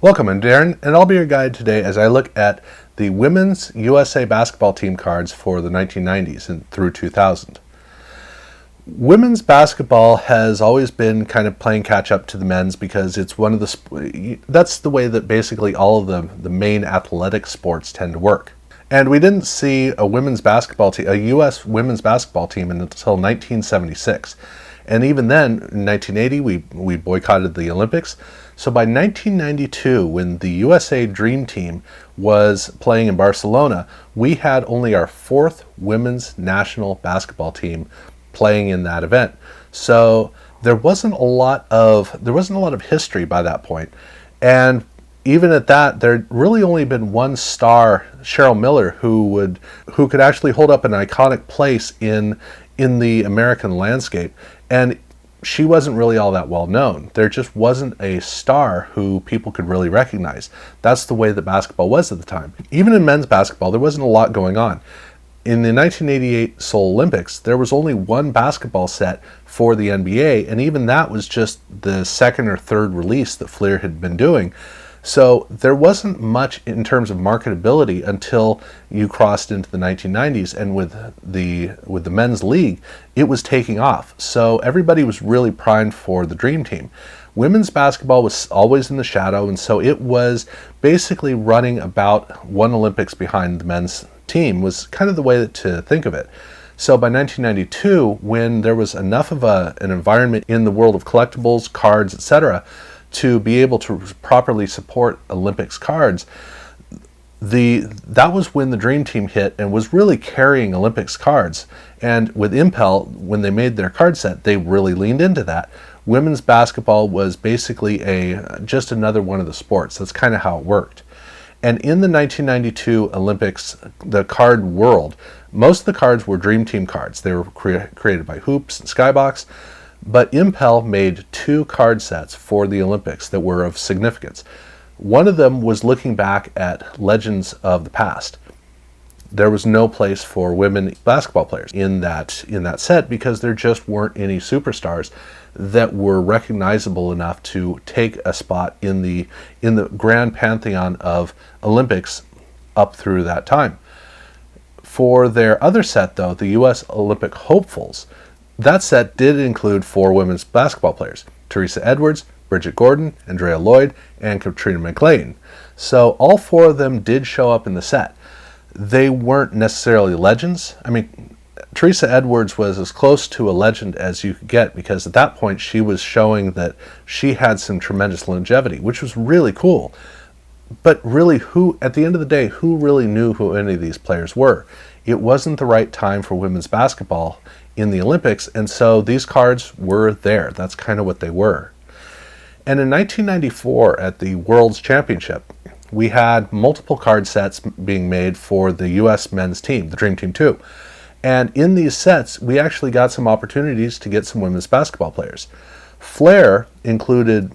Welcome, I'm Darren, and I'll be your guide today as I look at the women's USA basketball team cards for the 1990s and through 2000. Women's basketball has always been kind of playing catch up to the men's because it's one of that's the way that basically all of the main athletic sports tend to work. And we didn't see a women's basketball team, a U.S. women's basketball team until 1976. And even then, in 1980, we boycotted the Olympics. So by 1992, when the USA Dream Team was playing in Barcelona, we had only our fourth women's national basketball team playing in that event. So there wasn't a lot of history by that point. And even at that, there'd really only been one star, Cheryl Miller, who could actually hold up an iconic place in the American landscape. And she wasn't really all that well known. There just wasn't a star who people could really recognize. That's the way that basketball was at the time. Even in men's basketball, there wasn't a lot going on. In the 1988 Seoul Olympics, there was only one basketball set for the NBA, and even that was just the second or third release that Fleer had been doing. So there wasn't much in terms of marketability until you crossed into the 1990s, and with the men's league, it was taking off. So everybody was really primed for the Dream Team. Women's basketball was always in the shadow, and so it was basically running about one Olympics behind the men's team was kind of the way to think of it. So by 1992, when there was enough of an environment in the world of collectibles, cards, etc., to be able to properly support Olympics cards, that was when the Dream Team hit and was really carrying Olympics cards. And with Impel, when they made their card set, they really leaned into that. Women's basketball was basically just another one of the sports. That's kind of how it worked. And in the 1992 Olympics, the card world, most of the cards were Dream Team cards. They were created by Hoops and Skybox. But Impel made two card sets for the Olympics that were of significance. One of them was looking back at legends of the past. There was no place for women basketball players in that set because there just weren't any superstars that were recognizable enough to take a spot in the grand pantheon of Olympics up through that time. For their other set, though, the U.S. Olympic hopefuls, that set did include four women's basketball players: Teresa Edwards, Bridget Gordon, Andrea Lloyd, and Katrina McLean. So all four of them did show up in the set. They weren't necessarily legends. I mean, Teresa Edwards was as close to a legend as you could get because at that point she was showing that she had some tremendous longevity, which was really cool. But really, at the end of the day, who really knew who any of these players were? It wasn't the right time for women's basketball in the Olympics, and so these cards were there. That's kind of what they were. And in 1994 at the World's Championship, we had multiple card sets being made for the U.S. men's team, the Dream Team 2. And in these sets, we actually got some opportunities to get some women's basketball players. Flair included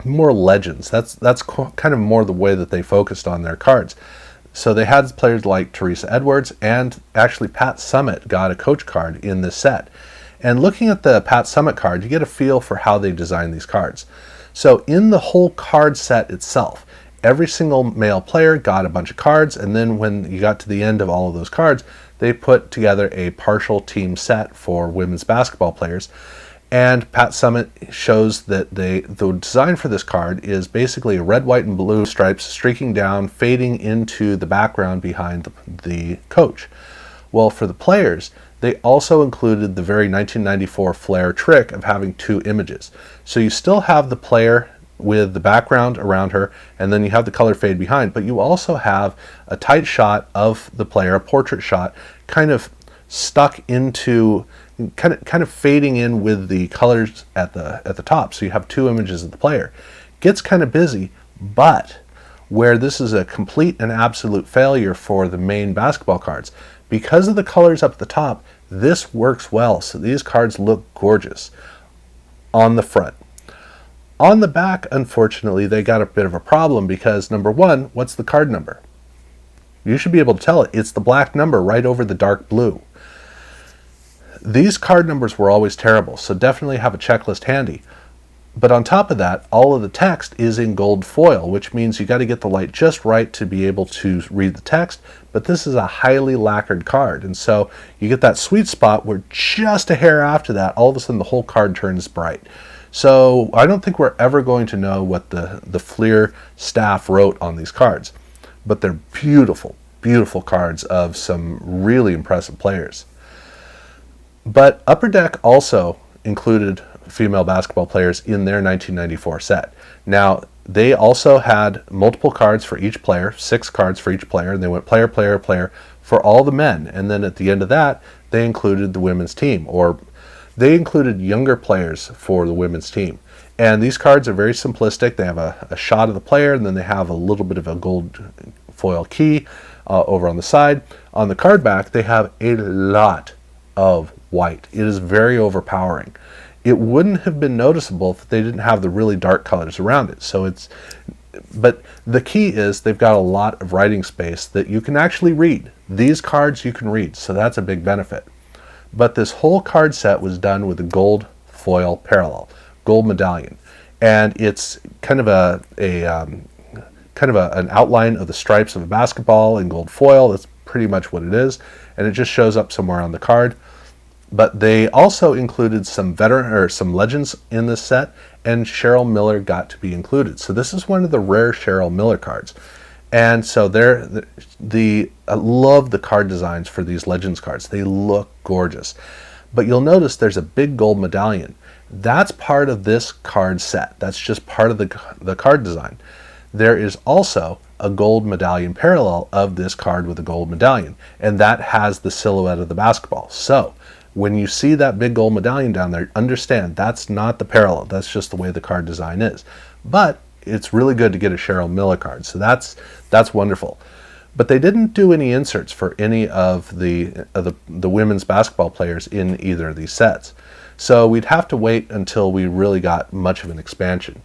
more legends. That's kind of more the way that they focused on their cards. So they had players like Teresa Edwards, and actually Pat Summitt got a coach card in this set. And looking at the Pat Summitt card, you get a feel for how they designed these cards. So in the whole card set itself, every single male player got a bunch of cards, and then when you got to the end of all of those cards, they put together a partial team set for women's basketball players. And Pat Summitt shows that the design for this card is basically a red, white, and blue stripes streaking down, fading into the background behind the coach. Well, for the players, they also included the very 1994 Flair trick of having two images. So you still have the player with the background around her, and then you have the color fade behind, but you also have a tight shot of the player, a portrait shot, kind of stuck into, kind of fading in with the colors at the top. So you have two images of the player. Gets kind of busy, but where this is a complete and absolute failure for the main basketball cards, because of the colors up at the top, this works well. So these cards look gorgeous on the front. On the back, unfortunately, they got a bit of a problem because, number one, what's the card number? You should be able to tell it. It's the black number right over the dark blue. These card numbers were always terrible, so definitely have a checklist handy. But on top of that, all of the text is in gold foil, which means you got to get the light just right to be able to read the text. But this is a highly lacquered card, and so you get that sweet spot where just a hair after that, all of a sudden the whole card turns bright. So I don't think we're ever going to know what the Fleer staff wrote on these cards, but they're beautiful, beautiful cards of some really impressive players. But Upper Deck also included female basketball players in their 1994 set. Now, they also had multiple cards for each player, 6 cards for each player, and they went player, player, player for all the men. And then at the end of that, they included the women's team, or they included younger players for the women's team. And these cards are very simplistic. They have a shot of the player, and then they have a little bit of a gold foil key over on the side. On the card back, they have a lot of white. It is very overpowering. It wouldn't have been noticeable if they didn't have the really dark colors around it. But the key is they've got a lot of writing space that you can actually read. These cards you can read, so that's a big benefit. But this whole card set was done with a gold foil parallel, gold medallion, and it's kind of an outline of the stripes of a basketball in gold foil. That's pretty much what it is, and it just shows up somewhere on the card. But they also included some legends in this set, and Cheryl Miller got to be included. So this is one of the rare Cheryl Miller cards. And so I love the card designs for these legends cards. They look gorgeous. But you'll notice there's a big gold medallion. That's part of this card set. That's just part of the card design. There is also a gold medallion parallel of this card with a gold medallion, and that has the silhouette of the basketball. So when you see that big gold medallion down there, understand that's not the parallel. That's just the way the card design is. But it's really good to get a Cheryl Miller card, so that's wonderful. But they didn't do any inserts for any of the women's basketball players in either of these sets. So we'd have to wait until we really got much of an expansion.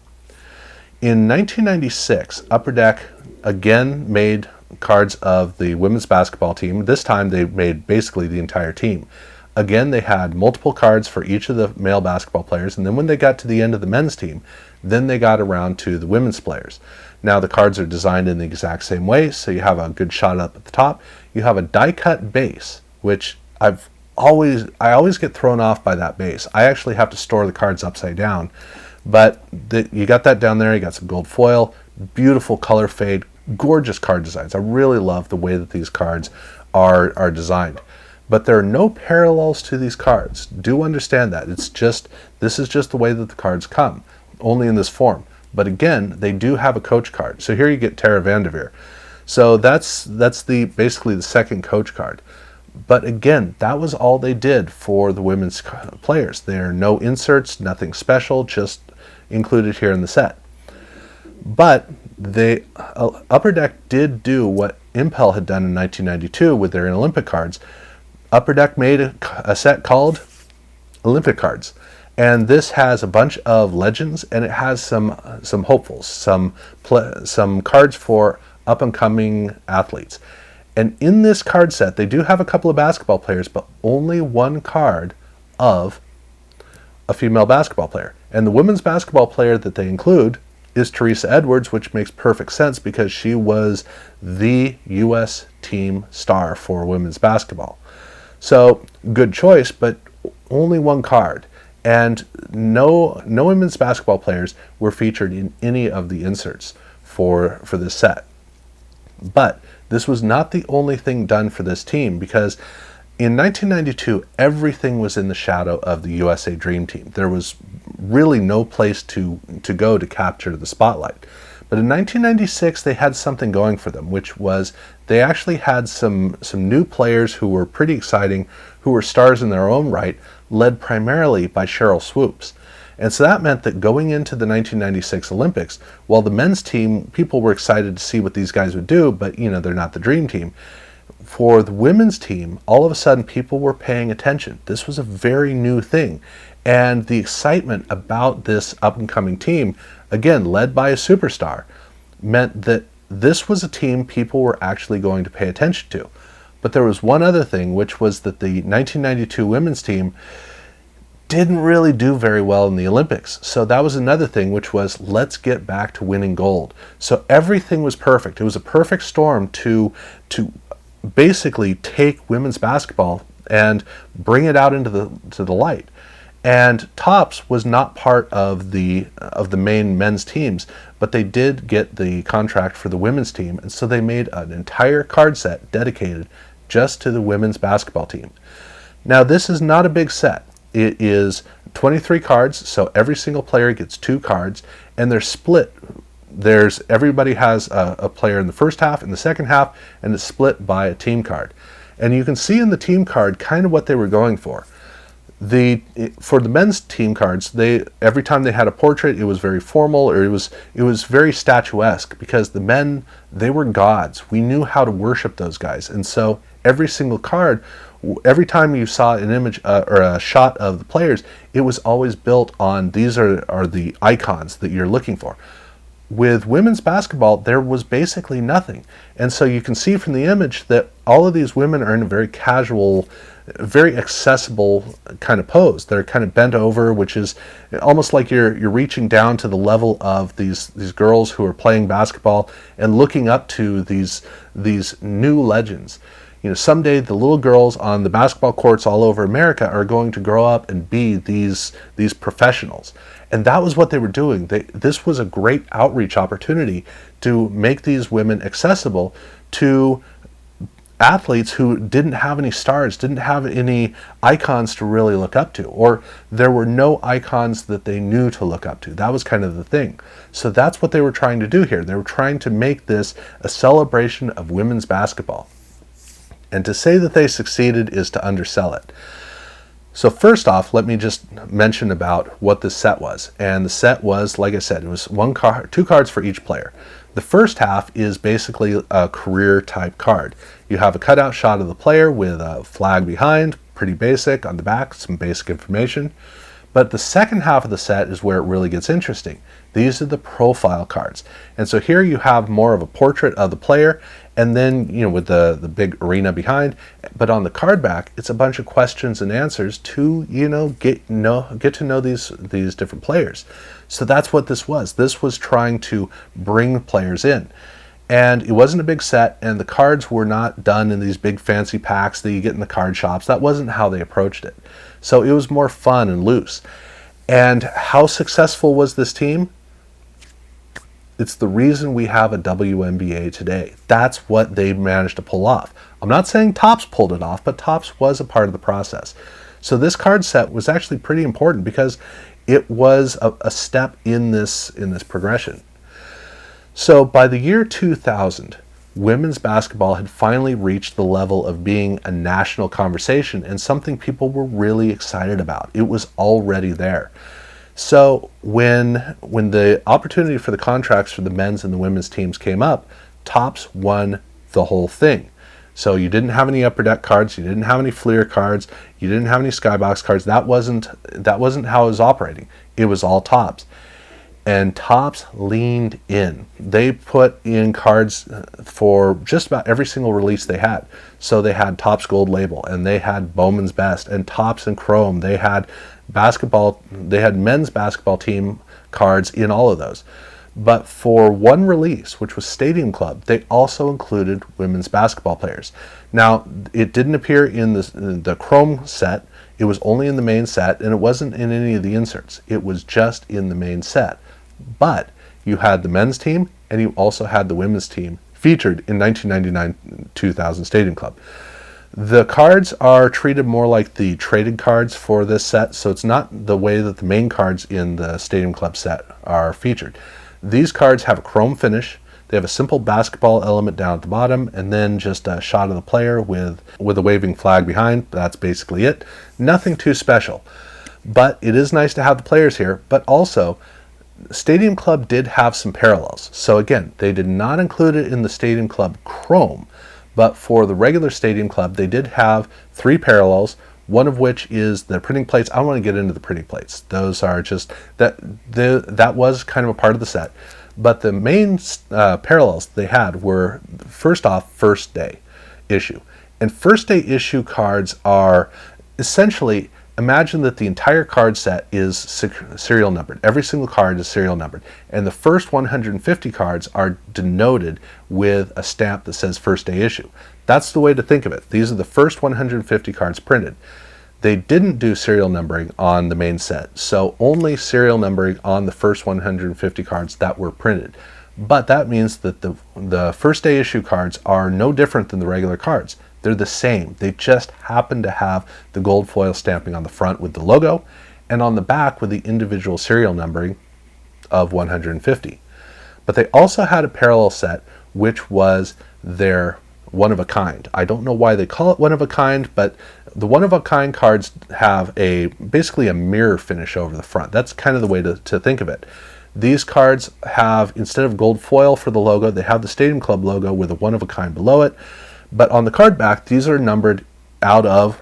In 1996, Upper Deck again made cards of the women's basketball team. This time they made basically the entire team. Again, they had multiple cards for each of the male basketball players, and then when they got to the end of the men's team, then they got around to the women's players. Now the cards are designed in the exact same way, so you have a good shot up at the top. You have a die-cut base, which I always get thrown off by that base. I actually have to store the cards upside down, but you got that down there. You got some gold foil, beautiful color fade, gorgeous card designs. I really love the way that these cards are designed. But there are no parallels to these cards. Do understand that. This is just the way that the cards come, only in this form. But again, they do have a coach card. So here you get Tara Vanderveer. So that's basically the second coach card. But again, that was all they did for the women's players. There are no inserts, nothing special, just included here in the set. But Upper Deck did do what Impel had done in 1992 with their Olympic cards. Upper Deck made a set called Olympic Cards, and this has a bunch of legends, and it has some hopefuls, some cards for up and coming athletes. And in this card set, they do have a couple of basketball players, but only one card of a female basketball player. And the women's basketball player that they include is Teresa Edwards, which makes perfect sense because she was the U.S. team star for women's basketball. So good choice, but only one card. And no women's basketball players were featured in any of the inserts for this set. But this was not the only thing done for this team, because in 1992, everything was in the shadow of the USA Dream Team. There was really no place to go to capture the spotlight. But in 1996, they had something going for them, which was they actually had some new players who were pretty exciting, who were stars in their own right, led primarily by Cheryl Swoops. And so that meant that going into the 1996 Olympics, while the men's team, people were excited to see what these guys would do, but they're not the dream team. For the women's team, all of a sudden people were paying attention. This was a very new thing. And the excitement about this up-and-coming team, again, led by a superstar, meant that this was a team people were actually going to pay attention to. But there was one other thing, which was that the 1992 women's team didn't really do very well in the Olympics. So that was another thing, which was, let's get back to winning gold. So everything was perfect. It was a perfect storm to basically take women's basketball and bring it out into the light. And Topps was not part of the main men's teams, but they did get the contract for the women's team, and so they made an entire card set dedicated just to the women's basketball team. Now, this is not a big set. It is 23 cards, so every single player gets 2 cards, and they're split. Everybody has a player in the first half and the second half, and it's split by a team card. And you can see in the team card kind of what they were going for. For the men's team cards, every time they had a portrait, it was very formal, or it was very statuesque, because the men, they were gods. We knew how to worship those guys, and so every single card, every time you saw an image or a shot of the players, it was always built on, these are the icons that you're looking for. With women's basketball, there was basically nothing, and so you can see from the image that all of these women are in a very casual, very accessible kind of pose. They're kind of bent over, which is almost like you're reaching down to the level of these girls who are playing basketball and looking up to these new legends. You know, someday the little girls on the basketball courts all over America are going to grow up and be these professionals. And that was what they were doing. This was a great outreach opportunity to make these women accessible to athletes who didn't have any stars, didn't have any icons to really look up to, or there were no icons that they knew to look up to. That was kind of the thing. So that's what they were trying to do here. They were trying to make this a celebration of women's basketball. And to say that they succeeded is to undersell it. So first off, let me just mention about what this set was. And the set was, like I said, it was 2 cards for each player. The first half is basically a career type card. You have a cutout shot of the player with a flag behind, pretty basic, on the back, some basic information. But the second half of the set is where it really gets interesting. These are the profile cards. And so here you have more of a portrait of the player, and then, you know, with the big arena behind. But on the card back, it's a bunch of questions and answers to, you know, get to know these different players. So that's what this was. This was trying to bring players in. And it wasn't a big set, and the cards were not done in these big fancy packs that you get in the card shops. That wasn't how they approached it. So it was more fun and loose. And how successful was this team? It's the reason we have a WNBA today. That's what they managed to pull off. I'm not saying Topps pulled it off, but Topps was a part of the process. So this card set was actually pretty important because it was a step in this progression. So by the year 2000, women's basketball had finally reached the level of being a national conversation and something people were really excited about. It was already there. So when the opportunity for the contracts for the men's and the women's teams came up, Topps won the whole thing. So you didn't have any upper deck cards, you didn't have any Fleer cards, you didn't have any skybox cards. That wasn't how it was operating. It was all Topps. And Topps leaned in. They put in cards for just about every single release they had. So they had Topps Gold Label, and they had Bowman's Best, and Topps and Chrome. They had men's basketball team cards in all of those. But for one release, which was Stadium Club, they also included women's basketball players. Now, it didn't appear in the Chrome set. It was only in the main set, and it wasn't in any of the inserts. It was just in the main set. But you had the men's team, and you also had the women's team featured in 1999-2000 Stadium Club. The cards are treated more like the traded cards for this set, so it's not the way that the main cards in the Stadium Club set are featured. These cards have a chrome finish. They have a simple basketball element down at the bottom, and then just a shot of the player with a waving flag behind. That's basically it. Nothing too special. But it is nice to have the players here, but also Stadium Club did have some parallels. So again, they did not include it in the Stadium Club Chrome, but for the regular Stadium Club, they did have 3 parallels, one of which is the printing plates. I don't want to get into the printing plates. Those are just, that was kind of a part of the set. But the main parallels they had were, first off, first day issue. And first day issue cards are essentially Imagine that the entire card set is serial numbered. Every single card is serial numbered. And the first 150 cards are denoted with a stamp that says first day issue. That's the way to think of it. These are the first 150 cards printed. They didn't do serial numbering on the main set, so only serial numbering on the first 150 cards that were printed. But that means that the first day issue cards are no different than the regular cards. They're the same. They just happen to have the gold foil stamping on the front with the logo and on the back with the individual serial numbering of 150. But they also had a parallel set which was their one-of-a-kind. I don't know why they call it one-of-a-kind, but the one-of-a-kind cards have basically a mirror finish over the front. That's kind of the way to think of it. These cards have, instead of gold foil for the logo, they have the Stadium Club logo with a one-of-a-kind below it. But on the card back, these are numbered out of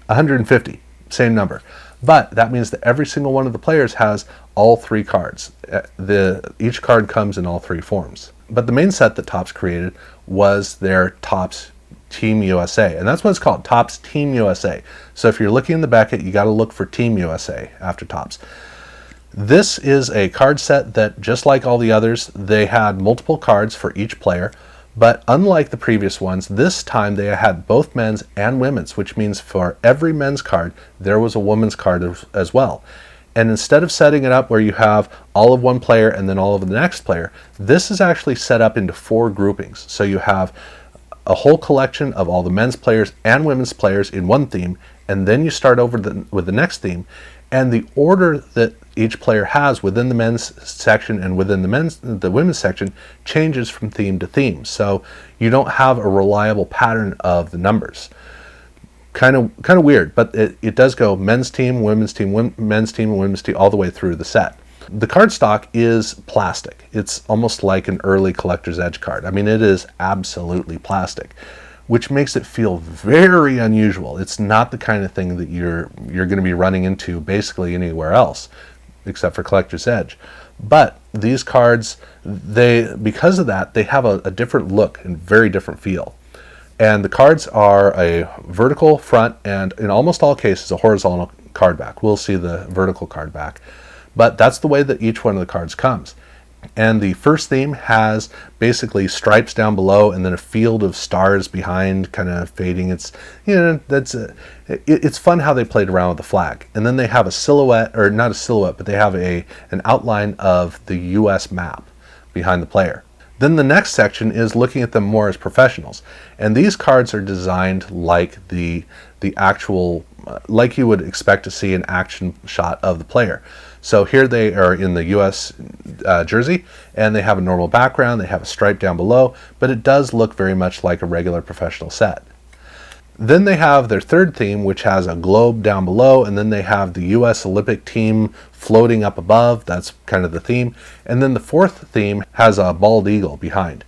150, same number. But that means that every single one of the players has all three cards. Each card comes in all three forms. But the main set that Topps created was their Topps Team USA, and that's what it's called, Topps Team USA. So if you're looking in the Beckett, you got to look for Team USA after Topps. This is a card set that, just like all the others, they had multiple cards for each player. But unlike the previous ones, this time they had both men's and women's, which means for every men's card, there was a women's card as well. And instead of setting it up where you have all of one player and then all of the next player, this is actually set up into 4 groupings. So you have a whole collection of all the men's players and women's players in one theme, and then you start over with the next theme. And the order that each player has within the men's section and within the women's section changes from theme to theme. So you don't have a reliable pattern of the numbers. Kind of weird, but it does go men's team, men's team, and women's team all the way through the set. The cardstock is plastic. It's almost like an early collector's edge card. I mean, it is absolutely plastic, which makes it feel very unusual. It's not the kind of thing that you're going to be running into basically anywhere else, except for Collector's Edge. But these cards, because of that, they have a different look and very different feel. And the cards are a vertical front and, in almost all cases, a horizontal card back. We'll see the vertical card back. But that's the way that each one of the cards comes. And the first theme has basically stripes down below and then a field of stars behind, kind of fading. It's fun how they played around with the flag. And then they have a silhouette, or not a silhouette, but they have an outline of the U.S. map behind the player. Then the next section is looking at them more as professionals. And these cards are designed like the actual, like you would expect to see an action shot of the player. So here they are in the U.S. Jersey, and they have a normal background, they have a stripe down below, but it does look very much like a regular professional set. Then they have their third theme, which has a globe down below, and then they have the U.S. Olympic team floating up above. That's kind of the theme. And then the fourth theme has a bald eagle behind.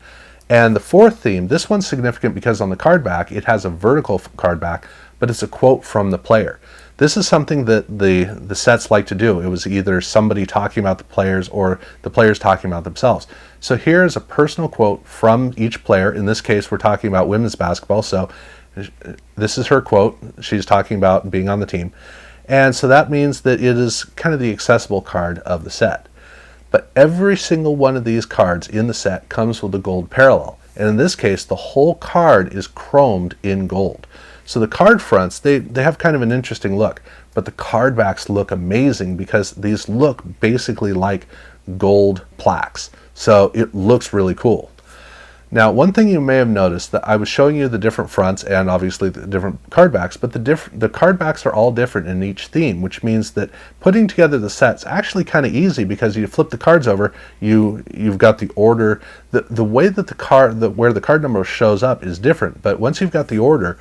And the fourth theme, this one's significant because on the card back, it has a vertical card back, but it's a quote from the player. This is something that the sets like to do. It was either somebody talking about the players or the players talking about themselves. So here's a personal quote from each player. In this case, we're talking about women's basketball. So this is her quote. She's talking about being on the team. And so that means that it is kind of the accessible card of the set. But every single one of these cards in the set comes with a gold parallel. And in this case, the whole card is chromed in gold. So the card fronts, they have kind of an interesting look, but the card backs look amazing because these look basically like gold plaques. So it looks really cool. Now, one thing you may have noticed that I was showing you the different fronts and obviously the different card backs, but the card backs are all different in each theme, which means that putting together the set's actually kind of easy because you flip the cards over, you've got the order. The way that where the card number shows up is different, but once you've got the order,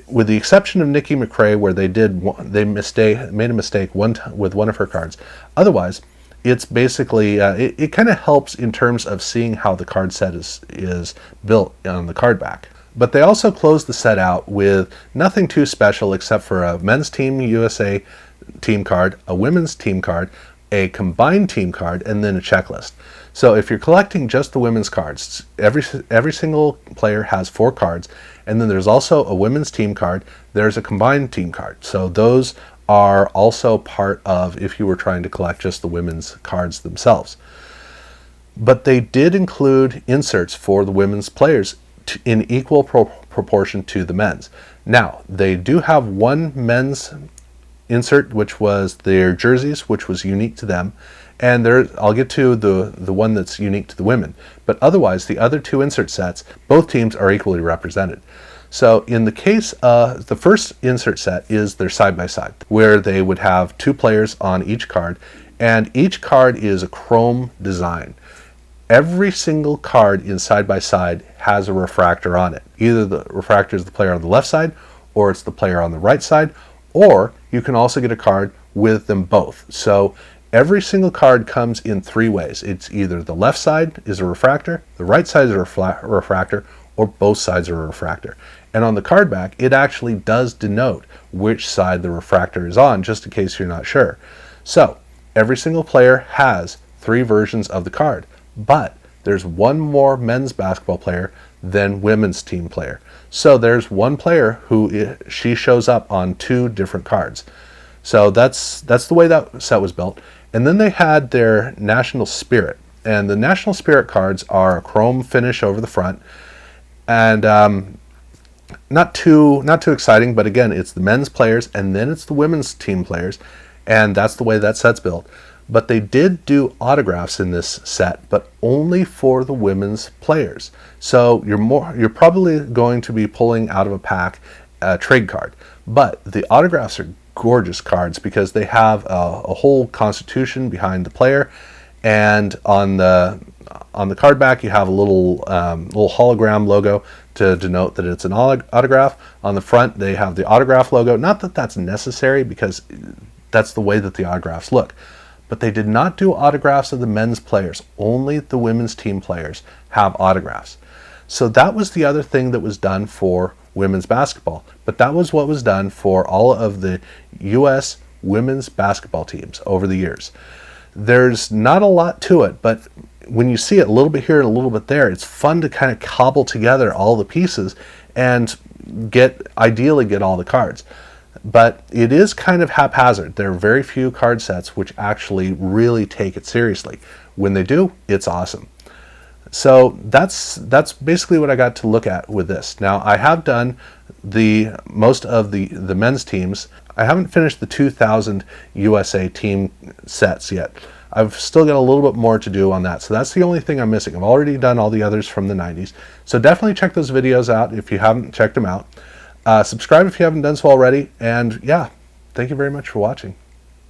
with the exception of Nikki McRae, where they made a mistake with one of her cards, otherwise it's basically it kind of helps in terms of seeing how the card set is built on the card back. But they also close the set out with nothing too special except for a men's team USA team card, a women's team card, a combined team card, and then a checklist. So if you're collecting just the women's cards, every single player has 4 cards, and then there's also a women's team card, there's a combined team card. So those are also part of if you were trying to collect just the women's cards themselves. But they did include inserts for the women's players in equal proportion to the men's. Now, they do have one men's insert, which was their jerseys, which was unique to them. And I'll get to the one that's unique to the women. But otherwise, the other two insert sets, both teams are equally represented. So in the case of the first insert set is their side-by-side, where they would have two players on each card, and each card is a chrome design. Every single card in side-by-side has a refractor on it. Either the refractor is the player on the left side, or it's the player on the right side, or you can also get a card with them both. So every single card comes in three ways. It's either the left side is a refractor, the right side is a refractor, or both sides are a refractor. And on the card back, it actually does denote which side the refractor is on, just in case you're not sure. So every single player has three versions of the card, but there's one more men's basketball player than women's team player. So there's one player who she shows up on two different cards. So that's the way that set was built. And then they had their National Spirit. And the National Spirit cards are a chrome finish over the front. And not too exciting, but again, it's the men's players and then it's the women's team players. And that's the way that set's built. But they did do autographs in this set, but only for the women's players. So you're probably going to be pulling out of a pack a trade card. But the autographs are gorgeous cards because they have a whole constitution behind the player, and on the card back you have a little hologram logo to denote that it's an autograph. On the front they have the autograph logo. Not that that's necessary because that's the way that the autographs look. But they did not do autographs of the men's players. Only the women's team players have autographs. So that was the other thing that was done for women's basketball. But that was what was done for all of the U.S. women's basketball teams over the years. There's not a lot to it, but when you see it a little bit here and a little bit there, it's fun to kind of cobble together all the pieces and ideally get all the cards. But it is kind of haphazard. There are very few card sets which actually really take it seriously. When they do, it's awesome. So that's basically what I got to look at with this. Now I have done most of the men's teams. I haven't finished the 2000 USA team sets yet. I've still got a little bit more to do on that. So that's the only thing I'm missing. I've already done all the others from the 90s. So definitely check those videos out if you haven't checked them out. Subscribe if you haven't done so already, and yeah, thank you very much for watching.